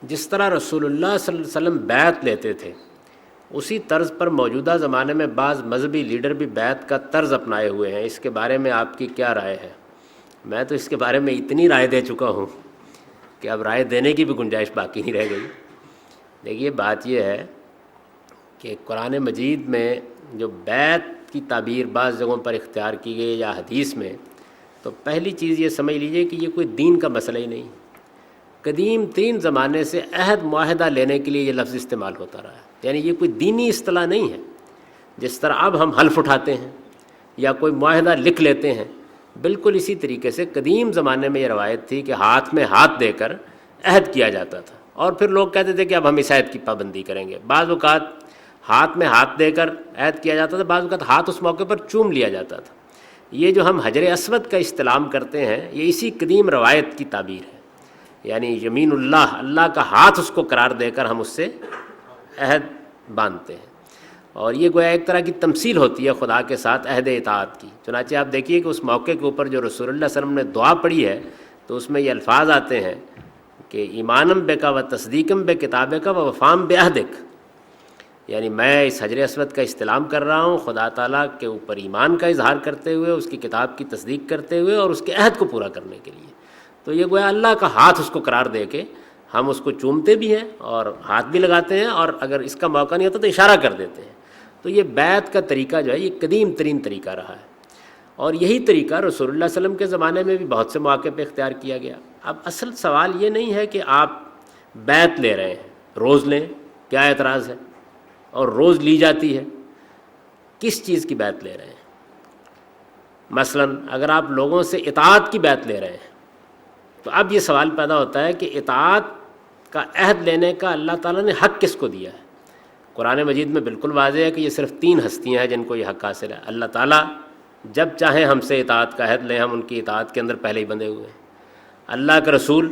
جس طرح رسول اللہ صلی اللہ علیہ وسلم بیعت لیتے تھے، اسی طرز پر موجودہ زمانے میں بعض مذہبی لیڈر بھی بیعت کا طرز اپنائے ہوئے ہیں، اس کے بارے میں آپ کی کیا رائے ہے؟ میں تو اس کے بارے میں اتنی رائے دے چکا ہوں کہ اب رائے دینے کی بھی گنجائش باقی نہیں رہ گئی۔ دیکھیے، بات یہ ہے کہ قرآن مجید میں جو بیعت کی تعبیر بعض جگہوں پر اختیار کی گئی یا حدیث میں، تو پہلی چیز یہ سمجھ لیجئے کہ یہ کوئی دین کا مسئلہ ہی نہیں۔ قدیم ترین زمانے سے عہد معاہدہ لینے کے لیے یہ لفظ استعمال ہوتا رہا ہے، یعنی یہ کوئی دینی اصطلاح نہیں ہے۔ جس طرح اب ہم حلف اٹھاتے ہیں یا کوئی معاہدہ لکھ لیتے ہیں، بالکل اسی طریقے سے قدیم زمانے میں یہ روایت تھی کہ ہاتھ میں ہاتھ دے کر عہد کیا جاتا تھا، اور پھر لوگ کہتے تھے کہ اب ہم اس عہد کی پابندی کریں گے۔ بعض اوقات ہاتھ میں ہاتھ دے کر عہد کیا جاتا تھا، بعض اوقات ہاتھ اس موقع پر چوم لیا جاتا تھا۔ یہ جو ہم حجر اسود کا استلام کرتے ہیں، یہ اسی قدیم روایت کی تعبیر ہے، یعنی یمین اللہ، اللہ کا ہاتھ اس کو قرار دے کر ہم اس سے عہد باندھتے ہیں، اور یہ گویا ایک طرح کی تمثیل ہوتی ہے خدا کے ساتھ عہد اطاعت کی۔ چنانچہ آپ دیکھیے کہ اس موقع کے اوپر جو رسول اللہ صلی اللہ علیہ وسلم نے دعا پڑھی ہے، تو اس میں یہ الفاظ آتے ہیں کہ ایمانم بکا و تصدیقم بے کتابک و وفام بے عہدک، یعنی میں اس حجر اسود کا استلام کر رہا ہوں خدا تعالیٰ کے اوپر ایمان کا اظہار کرتے ہوئے، اس کی کتاب کی تصدیق کرتے ہوئے، اور اس کے عہد کو پورا کرنے کے لیے۔ تو یہ گویا اللہ کا ہاتھ اس کو قرار دے کے ہم اس کو چومتے بھی ہیں اور ہاتھ بھی لگاتے ہیں، اور اگر اس کا موقع نہیں ہوتا تو اشارہ کر دیتے ہیں۔ تو یہ بیعت کا طریقہ جو ہے، یہ قدیم ترین طریقہ رہا ہے، اور یہی طریقہ رسول اللہ صلی اللہ علیہ وسلم کے زمانے میں بھی بہت سے مواقع پہ اختیار کیا گیا۔ اب اصل سوال یہ نہیں ہے کہ آپ بیعت لے رہے ہیں، روز لیں، کیا اعتراض ہے؟ اور روز لی جاتی ہے، کس چیز کی بیعت لے رہے ہیں؟ مثلا اگر آپ لوگوں سے اطاعت کی بیعت لے رہے ہیں، تو اب یہ سوال پیدا ہوتا ہے کہ اطاعت کا عہد لینے کا اللہ تعالیٰ نے حق کس کو دیا ہے؟ قرآن مجید میں بالکل واضح ہے کہ یہ صرف 3 ہستیاں ہیں جن کو یہ حق حاصل ہے۔ اللہ تعالیٰ جب چاہیں ہم سے اطاعت کا عہد لیں، ہم ان کی اطاعت کے اندر پہلے ہی بندھے ہوئے ہیں۔ اللہ کا رسول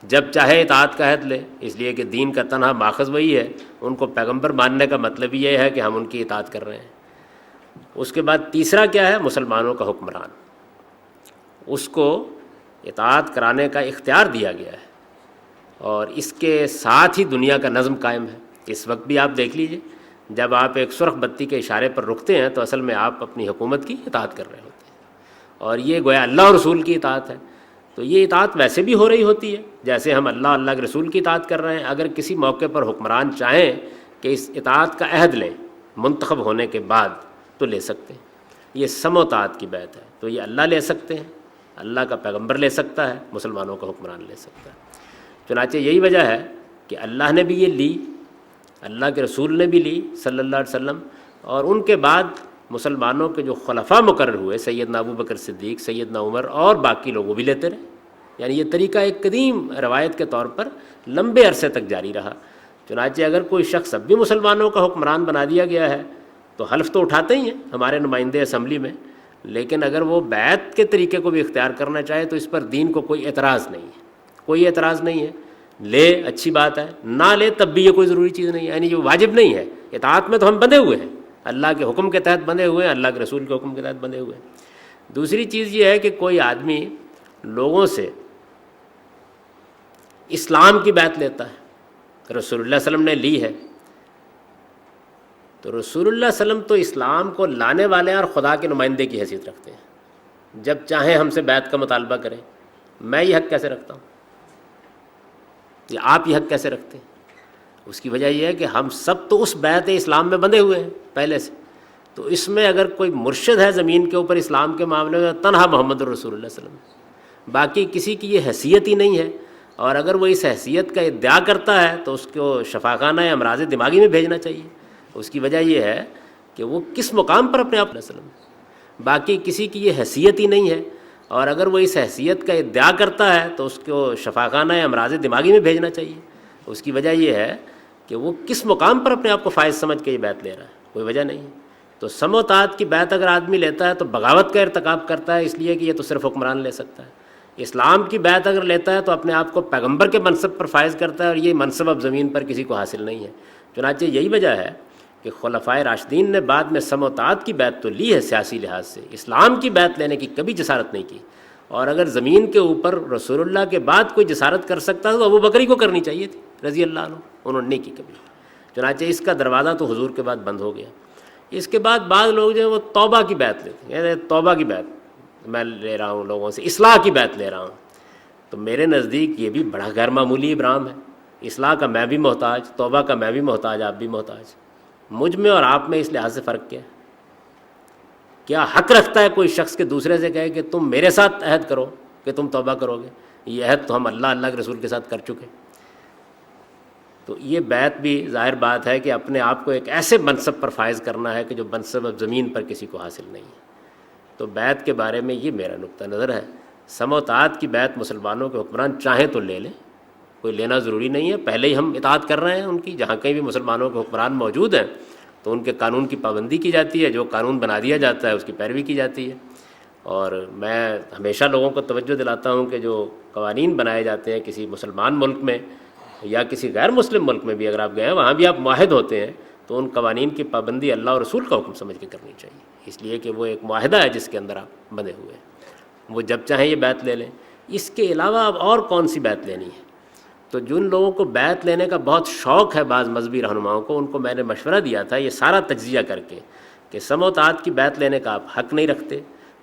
جب چاہے اطاعت کا عہد لے، اس لیے کہ دین کا تنہا ماخذ وہی ہے، ان کو پیغمبر ماننے کا مطلب یہ ہے کہ ہم ان کی اطاعت کر رہے ہیں۔ اس کے بعد تیسرا کیا ہے؟ مسلمانوں کا حکمران، اس کو اطاعت کرانے کا اختیار دیا گیا ہے، اور اس کے ساتھ ہی دنیا کا نظم قائم ہے۔ اس وقت بھی آپ دیکھ لیجئے، جب آپ ایک سرخ بتی کے اشارے پر رکتے ہیں تو اصل میں آپ اپنی حکومت کی اطاعت کر رہے ہوتے ہیں، اور یہ گویا اللہ اور رسول کی اطاعت ہے۔ تو یہ اطاعت ویسے بھی ہو رہی ہوتی ہے جیسے ہم اللہ کے رسول کی اطاعت کر رہے ہیں۔ اگر کسی موقع پر حکمران چاہیں کہ اس اطاعت کا عہد لیں منتخب ہونے کے بعد، تو لے سکتے ہیں۔ یہ سمع و طاعت کی بیعت ہے، تو یہ اللہ لے سکتے ہیں، اللہ کا پیغمبر لے سکتا ہے، مسلمانوں کا حکمران لے سکتا ہے۔ چنانچہ یہی وجہ ہے کہ اللہ نے بھی یہ لی، اللہ کے رسول نے بھی لی صلی اللہ علیہ وسلم، اور ان کے بعد مسلمانوں کے جو خلفاء مقرر ہوئے، سیدنا ابو بکر صدیق، سیدنا عمر اور باقی لوگ، وہ بھی لیتے رہے۔ یعنی یہ طریقہ ایک قدیم روایت کے طور پر لمبے عرصے تک جاری رہا۔ چنانچہ اگر کوئی شخص اب بھی مسلمانوں کا حکمران بنا دیا گیا ہے تو حلف تو اٹھاتے ہی ہیں ہمارے نمائندے اسمبلی میں، لیکن اگر وہ بیعت کے طریقے کو بھی اختیار کرنا چاہے تو اس پر دین کو کوئی اعتراض نہیں ہے، کوئی اعتراض نہیں ہے۔ لے اچھی بات ہے، نہ لے تب بھی یہ کوئی ضروری چیز نہیں ہے، یعنی جو واجب نہیں ہے۔ اطاعت میں تو ہم بندھے ہوئے ہیں، اللہ کے حکم کے تحت بندھے ہوئے ہیں، اللہ کے رسول کے حکم کے تحت بندھے ہوئے ہیں۔ دوسری چیز یہ ہے کہ کوئی آدمی لوگوں سے اسلام کی بیعت لیتا ہے، رسول اللہ صلی اللہ علیہ وسلم نے لی ہے، تو رسول اللہ صلی اللہ علیہ وسلم تو اسلام کو لانے والے ہیں اور خدا کے نمائندے کی حیثیت رکھتے ہیں۔ جب چاہیں ہم سے بیعت کا مطالبہ کریں۔ میں یہ حق کیسے رکھتا ہوں؟ یا آپ یہ حق کیسے رکھتے ہیں؟ اس کی وجہ یہ ہے کہ ہم سب تو اس بیعت اسلام میں بندھے ہوئے ہیں پہلے سے، تو اس میں اگر کوئی مرشد ہے زمین کے اوپر اسلام کے معاملے میں، تنہا محمد رسول اللہ صلی اللہ علیہ وسلم، باقی کسی کی یہ حیثیت ہی نہیں ہے۔ اور اگر وہ اس حیثیت کا ادعا کرتا ہے تو اس کو شفاخانہ یا امراض دماغی میں بھیجنا چاہیے۔ اس کی وجہ یہ ہے کہ وہ کس مقام پر اپنے آپ علیہ وسلم، باقی کسی کی یہ حیثیت ہی نہیں ہے، اور اگر وہ اس حیثیت کا ادعا کرتا ہے تو اس کو شفاخانہ یا امراض دماغی میں بھیجنا چاہیے۔ اس کی وجہ یہ ہے کہ وہ کس مقام پر اپنے آپ کو فائز سمجھ کے یہ بیعت لے رہا ہے، کوئی وجہ نہیں ہے۔ تو سمع و طاعت کی بیعت اگر آدمی لیتا ہے تو بغاوت کا ارتکاب کرتا ہے، اس لیے کہ یہ تو صرف حکمران لے سکتا ہے۔ اسلام کی بیعت اگر لیتا ہے تو اپنے آپ کو پیغمبر کے منصب پر فائز کرتا ہے، اور یہ منصب اب زمین پر کسی کو حاصل نہیں ہے۔ چنانچہ یہی وجہ ہے کہ خلفائے راشدین نے بعد میں سمع و طاعت کی بیعت تو لی ہے سیاسی لحاظ سے، اسلام کی بیعت لینے کی کبھی جسارت نہیں کی، اور اگر زمین کے اوپر رسول اللہ کے بعد کوئی جسارت کر سکتا تو ابو بکر کو کرنی چاہیے تھی رضی اللہ عنہ، انہوں نے نہیں کی کبھی۔ چنانچہ اس کا دروازہ تو حضور کے بعد بند ہو گیا۔ اس کے بعد بعض لوگ جو ہیں وہ توبہ کی بیعت لیتے ہیں، توبہ کی بیعت میں لے رہا ہوں لوگوں سے، اصلاح کی بیعت لے رہا ہوں، تو میرے نزدیک یہ بھی بڑا غیر معمولی ابرام ہے۔ اصلاح کا میں بھی محتاج، توبہ کا میں بھی محتاج، آپ بھی محتاج، مجھ میں اور آپ میں اس لحاظ سے فرق کیا ہے؟ کیا حق رکھتا ہے کوئی شخص کے دوسرے سے کہے کہ تم میرے ساتھ عہد کرو کہ تم توبہ کرو گے؟ یہ عہد تو ہم اللہ کے رسول کے ساتھ کر چکے۔ تو یہ بیعت بھی ظاہر بات ہے کہ اپنے آپ کو ایک ایسے منصب پر فائز کرنا ہے کہ جو منصب اب زمین پر کسی کو حاصل نہیں ہے۔ تو بیعت کے بارے میں یہ میرا نقطہ نظر ہے۔ سمع و اطاعت کی بیعت مسلمانوں کے حکمران چاہیں تو لے لیں، کوئی لینا ضروری نہیں ہے، پہلے ہی ہم اطاعت کر رہے ہیں ان کی، جہاں کہیں بھی مسلمانوں کے حکمران موجود ہیں تو ان کے قانون کی پابندی کی جاتی ہے، جو قانون بنا دیا جاتا ہے اس کی پیروی کی جاتی ہے۔ اور میں ہمیشہ لوگوں کو توجہ دلاتا ہوں کہ جو قوانین بنائے جاتے ہیں کسی مسلمان ملک میں یا کسی غیر مسلم ملک میں بھی اگر آپ گئے ہیں، وہاں بھی آپ معاہد ہوتے ہیں تو ان قوانین کی پابندی اللہ اور رسول کا حکم سمجھ کے کرنی چاہیے، اس لیے کہ وہ ایک معاہدہ ہے جس کے اندر آپ بندھے ہوئے ہیں۔ وہ جب چاہیں یہ بیعت لے لیں، اس کے علاوہ اب اور کون سی بیعت لینی ہے؟ تو جن لوگوں کو بیعت لینے کا بہت شوق ہے بعض مذہبی رہنماؤں کو، ان کو میں نے مشورہ دیا تھا یہ سارا تجزیہ کر کے کہ سمع و اطاعت کی بیعت لینے کا آپ حق نہیں رکھتے،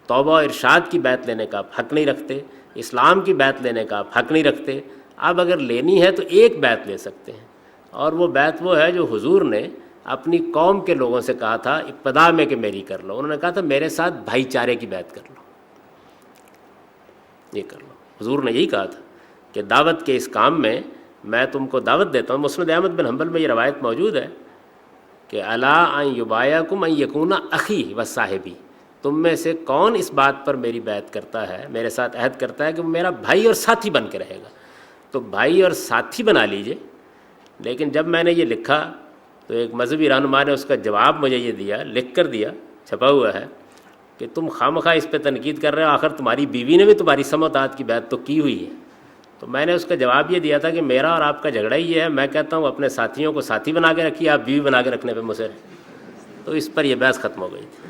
توبہ و ارشاد کی بیعت لینے کا آپ حق نہیں رکھتے، اسلام کی بیعت لینے کا آپ حق نہیں رکھتے۔ اب اگر لینی ہے تو ایک بیعت لے سکتے ہیں، اور وہ بیعت وہ ہے جو حضور نے اپنی قوم کے لوگوں سے کہا تھا ابتدا میں کہ میری کر لو۔ انہوں نے کہا تھا میرے ساتھ بھائی چارے کی بیعت کر لو، یہ کر لو۔ حضور نے یہی کہا تھا کہ دعوت کے اس کام میں میں تم کو دعوت دیتا ہوں۔ مسند احمد بن حنبل میں یہ روایت موجود ہے کہ الا ان یبایعکم ان یکون اخی و صاحبی، تم میں سے کون اس بات پر میری بیعت کرتا ہے، میرے ساتھ عہد کرتا ہے کہ وہ میرا بھائی اور ساتھی بن کے رہے گا؟ تو بھائی اور ساتھی بنا لیجئے۔ لیکن جب میں نے یہ لکھا تو ایک مذہبی رہنما نے اس کا جواب مجھے یہ دیا، لکھ کر دیا، چھپا ہوا ہے، کہ تم خواہ اس پہ تنقید کر رہے ہو، آخر تمہاری بیوی نے بھی تمہاری سمع و اطاعت کی بیعت تو کی ہوئی ہے۔ تو میں نے اس کا جواب یہ دیا تھا کہ میرا اور آپ کا جھگڑا ہی یہ ہے، میں کہتا ہوں اپنے ساتھیوں کو ساتھی بنا کے رکھیے، آپ بیوی بنا کے رکھنے پہ مصر ہیں۔ تو اس پر یہ بحث ختم ہو گئی تھی۔